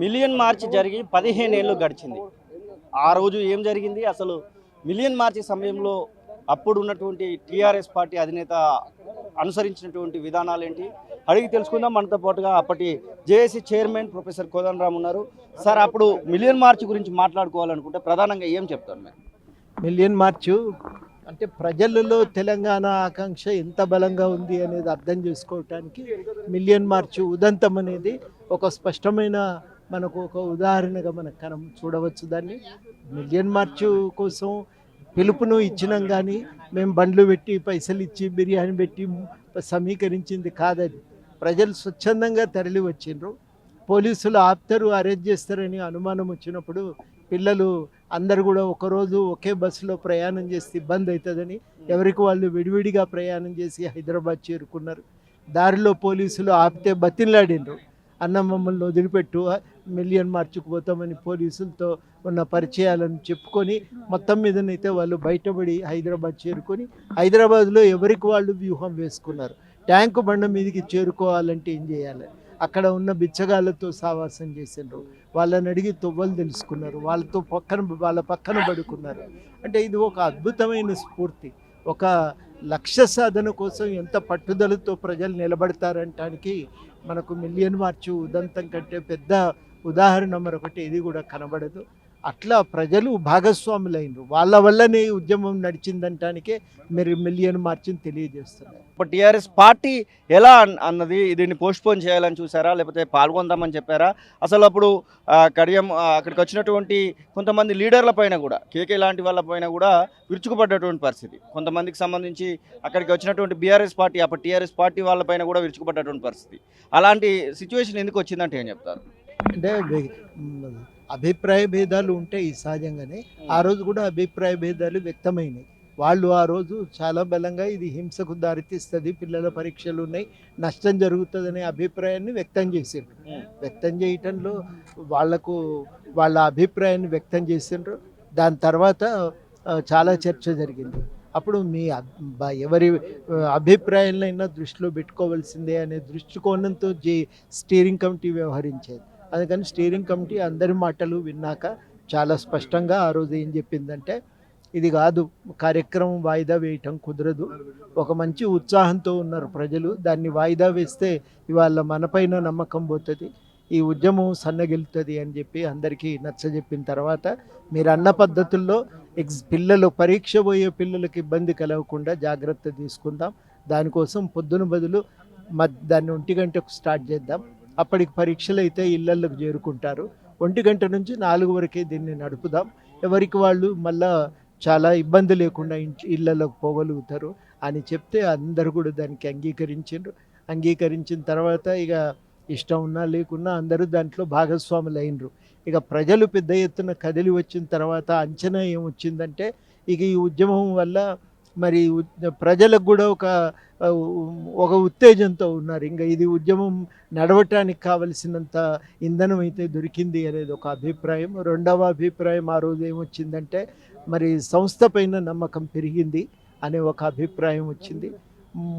Million March జరిగి 15 ఏళ్ళు గడిచింది. ఆ రోజు ఏం జరిగింది? అసలు మిలియన్ మార్చ్ సమయంలో అప్పుడు ఉన్నటువంటి టీఆర్ఎస్ పార్టీ అధినేత అనుసరించినటువంటి విధానాలేంటి అడిగి తెలుసుకుందాం. మనతో పాటుగా అప్పటి జేఏసీ చైర్మన్ ప్రొఫెసర్ కోదండరామ్ ఉన్నారు. సార్, అప్పుడు మిలియన్ మార్చ్ గురించి మాట్లాడుకోవాలనుకుంటే ప్రధానంగా ఏం చెప్తారు మీరు? మిలియన్ మార్చు అంటే ప్రజలలో తెలంగాణ ఆకాంక్ష ఎంత బలంగా ఉంది అనేది అర్థం చేసుకోవటానికి మిలియన్ మార్చు ఉదంతం అనేది ఒక స్పష్టమైన మనకు ఒక ఉదాహరణగా మనం చూడవచ్చు. దాన్ని మిలియన్ మార్చు కోసం పిలుపును ఇచ్చినాం, కానీ మేము బండ్లు పెట్టి పైసలు ఇచ్చి బిర్యానీ పెట్టి సమీకరించింది కాదది. ప్రజలు స్వచ్ఛందంగా తరలి వచ్చిండ్రు. పోలీసులు ఆపుతారు, అరెస్ట్ చేస్తారని అనుమానం వచ్చినప్పుడు పిల్లలు అందరు కూడా ఒకరోజు ఒకే బస్సులో ప్రయాణం చేస్తే ఇబ్బంది అవుతుందని ఎవరికి వాళ్ళు విడివిడిగా ప్రయాణం చేసి హైదరాబాద్ చేరుకున్నారు. దారిలో పోలీసులు ఆపితే బతిన్లాడినరు, అన్న మమ్మల్ని వదిలిపెట్టు, మిలియన్ మార్చుకు పోతామని పోలీసులతో ఉన్న పరిచయాలను చెప్పుకొని మొత్తం మీదనైతే వాళ్ళు బయటపడి హైదరాబాద్ చేరుకొని హైదరాబాద్లో ఎవరికి వాళ్ళు వ్యూహం వేసుకున్నారు. ట్యాంకు బండ మీదకి చేరుకోవాలంటే ఏం చేయాలి? అక్కడ ఉన్న బిచ్చగాళ్ళతో సావాసం చేసిండ్రు. వాళ్ళని అడిగి తొవ్వలు తెలుసుకున్నారు, వాళ్ళ పక్కన పడుకున్నారు. అంటే ఇది ఒక అద్భుతమైన స్ఫూర్తి. ఒక లక్ష్య సాధన కోసం ఎంత పట్టుదలతో ప్రజలు నిలబడతారంటానికి మనకు మిలియన్ మార్చు ఉదంతం కంటే పెద్ద ఉదాహరణ మరొకటి ఇది కూడా కనబడదు. అట్లా ప్రజలు భాగస్వాములైనరు, వాళ్ళ వల్లనే ఉద్యమం నడిచిందంటానికే మీరు మిలియన్ మార్చిని తెలియజేస్తున్నారు. ఇప్పుడు టీఆర్ఎస్ పార్టీ ఎలా అన్నది దీన్ని పోస్ట్పోన్ చేయాలని చూసారా, లేకపోతే పాల్గొందామని చెప్పారా? అసలు అప్పుడు కడియం అక్కడికి వచ్చినటువంటి కొంతమంది లీడర్ల పైన కూడా, కేకే లాంటి వాళ్ళ పైన కూడా విరుచుకుపడ్డటువంటి పరిస్థితి. కొంతమందికి సంబంధించి అక్కడికి వచ్చినటువంటి బీఆర్ఎస్ పార్టీ, అప్పుడు టీఆర్ఎస్ పార్టీ వాళ్ళ పైన కూడా విరుచుకుపడ్డటువంటి పరిస్థితి. అలాంటి సిచ్యువేషన్ ఎందుకు వచ్చిందంటే ఏం చెప్తారు? అంటే అభిప్రాయ భేదాలు ఉంటాయి సహజంగానే. ఆ రోజు కూడా అభిప్రాయ భేదాలు వ్యక్తమైనాయి. వాళ్ళు ఆ రోజు చాలా బలంగా ఇది హింసకు దారితీస్తుంది, పిల్లల పరీక్షలు ఉన్నాయి, నష్టం జరుగుతుందనే అభిప్రాయాన్ని వ్యక్తం చేసిండ్రు. వ్యక్తం చేయటంలో వాళ్ళ అభిప్రాయాన్ని వ్యక్తం చేసిండ్రు. దాని తర్వాత చాలా చర్చ జరిగింది. అప్పుడు ఎవరి అభిప్రాయాలైనా దృష్టిలో పెట్టుకోవాల్సిందే అనే దృష్టికోణంతో స్టీరింగ్ కమిటీ వ్యవహరించేది. అందుకని స్టీరింగ్ కమిటీ అందరి మాటలు విన్నాక చాలా స్పష్టంగా ఆ రోజు ఏం చెప్పిందంటే, ఇది కాదు, కార్యక్రమం వాయిదా వేయటం కుదరదు. ఒక మంచి ఉత్సాహంతో ఉన్నారు ప్రజలు, దాన్ని వాయిదా వేస్తే ఇవాళ మనపైన నమ్మకం పోతుంది, ఈ ఉద్యమం సన్నగిలుతుంది అని చెప్పి అందరికీ నచ్చజెప్పిన తర్వాత మీరు అన్న పద్ధతుల్లో పిల్లలు పరీక్ష పోయే పిల్లలకి ఇబ్బంది కలగకుండా జాగ్రత్త తీసుకుందాం, దానికోసం పొద్దున బదులు దాన్ని 1 గంటకు స్టార్ట్ చేద్దాం. అప్పటికి పరీక్షలు అయితే ఇళ్లలోకి చేరుకుంటారు. 1 గంట నుంచి 4 వరకే దీన్ని నడుపుదాం, ఎవరికి వాళ్ళు మళ్ళా చాలా ఇబ్బంది లేకుండా ఇళ్లలోకి పోగలుగుతారు అని చెప్తే అందరు కూడా దానికి అంగీకరించిన తర్వాత ఇక ఇష్టం ఉన్నా లేకున్నా అందరూ దాంట్లో భాగస్వాములు అయినరు. ఇక ప్రజలు పెద్ద ఎత్తున కదిలి వచ్చిన తర్వాత అంచనా ఏమొచ్చిందంటే, ఇక ఈ ఉద్యమం వల్ల మరి ప్రజలకు కూడా ఒక ఉత్తేజంతో ఉన్నారు. ఇంకా ఇది ఉద్యమం నడవటానికి కావలసినంత ఇంధనం అయితే దొరికింది అనేది ఒక అభిప్రాయం. రెండవ అభిప్రాయం ఆ రోజు ఏమొచ్చిందంటే, మరి సంస్థ పైన నమ్మకం పెరిగింది అనే ఒక అభిప్రాయం వచ్చింది.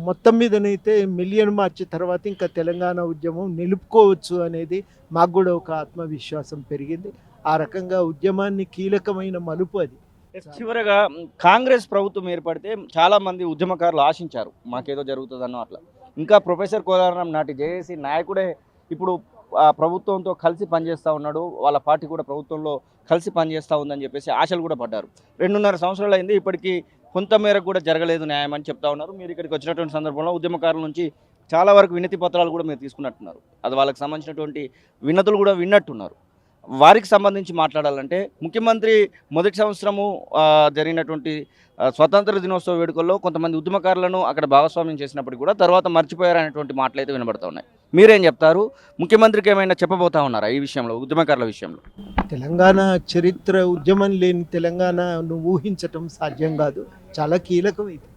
మొత్తం మీదనైతే మిలియన్ మార్చ్ తర్వాత ఇంకా తెలంగాణ ఉద్యమం నిలుపుకోవచ్చు అనేది మాకు కూడా ఒక ఆత్మవిశ్వాసం పెరిగింది. ఆ రకంగా ఉద్యమాన్ని కీలకమైన మలుపు అది. చివరగా కాంగ్రెస్ ప్రభుత్వం ఏర్పడితే చాలామంది ఉద్యమకారులు ఆశించారు, మాకేదో జరుగుతుందన్నో అట్లా. ఇంకా ప్రొఫెసర్ కోదండరామ్ నాటి జేఏసీ నాయకుడే ఇప్పుడు ప్రభుత్వంతో కలిసి పనిచేస్తూ ఉన్నాడు, వాళ్ళ పార్టీ కూడా ప్రభుత్వంలో కలిసి పనిచేస్తూ ఉందని చెప్పేసి ఆశలు కూడా పడ్డారు. 2.5 సంవత్సరాలు అయింది, ఇప్పటికీ కొంతమేరకు కూడా జరగలేదు న్యాయం అని చెప్తా ఉన్నారు. మీరు ఇక్కడికి వచ్చినటువంటి సందర్భంలో ఉద్యమకారుల నుంచి చాలా వరకు వినతి పత్రాలు కూడా మీరు తీసుకున్నట్టున్నారు, అది వాళ్ళకి సంబంధించినటువంటి వినతులు కూడా విన్నట్టున్నారు. వారికి సంబంధించి మాట్లాడాలంటే, ముఖ్యమంత్రి మొదటి సంవత్సరము జరిగినటువంటి స్వతంత్ర దినోత్సవ వేడుకల్లో కొంతమంది ఉద్యమకారులను అక్కడ భాగస్వామ్యం చేసినప్పటికీ కూడా తర్వాత మర్చిపోయారనేటువంటి మాటలు అయితే వినబడుతూ ఉన్నాయి. మీరేం చెప్తారు? ముఖ్యమంత్రికి ఏమైనా చెప్పబోతా ఉన్నారా ఈ విషయంలో, ఉద్యమకారుల విషయంలో? తెలంగాణ చరిత్ర, ఉద్యమం లేని తెలంగాణను ఊహించటం సాధ్యం కాదు, చాలా కీలకం ఇది.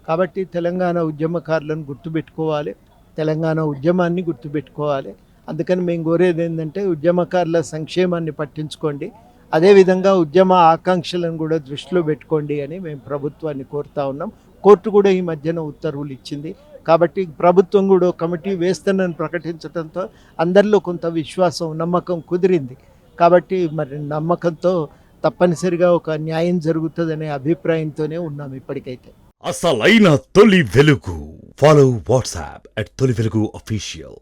కాబట్టి తెలంగాణ ఉద్యమకారులను గుర్తుపెట్టుకోవాలి, తెలంగాణ ఉద్యమాన్ని గుర్తుపెట్టుకోవాలి. అందుకని మేము కోరేది ఏంటంటే, ఉద్యమకారుల సంక్షేమాన్ని పట్టించుకోండి, అదేవిధంగా ఉద్యమ ఆకాంక్షలను కూడా దృష్టిలో పెట్టుకోండి అని మేము ప్రభుత్వాన్ని కోరుతా ఉన్నాం. కోర్టు కూడా ఈ మధ్యన ఉత్తర్వులు ఇచ్చింది. కాబట్టి ప్రభుత్వం కూడా ఒక కమిటీ వేస్తానని ప్రకటించడంతో అందరిలో కొంత విశ్వాసం నమ్మకం కుదిరింది. కాబట్టి మరి నమ్మకంతో తప్పనిసరిగా ఒక న్యాయం జరుగుతుందనే అభిప్రాయంతోనే ఉన్నాం ఇప్పటికైతే. అసలైన తొలి వెలుగు. ఫాలో వాట్సాప్ @తొలి వెలుగు official.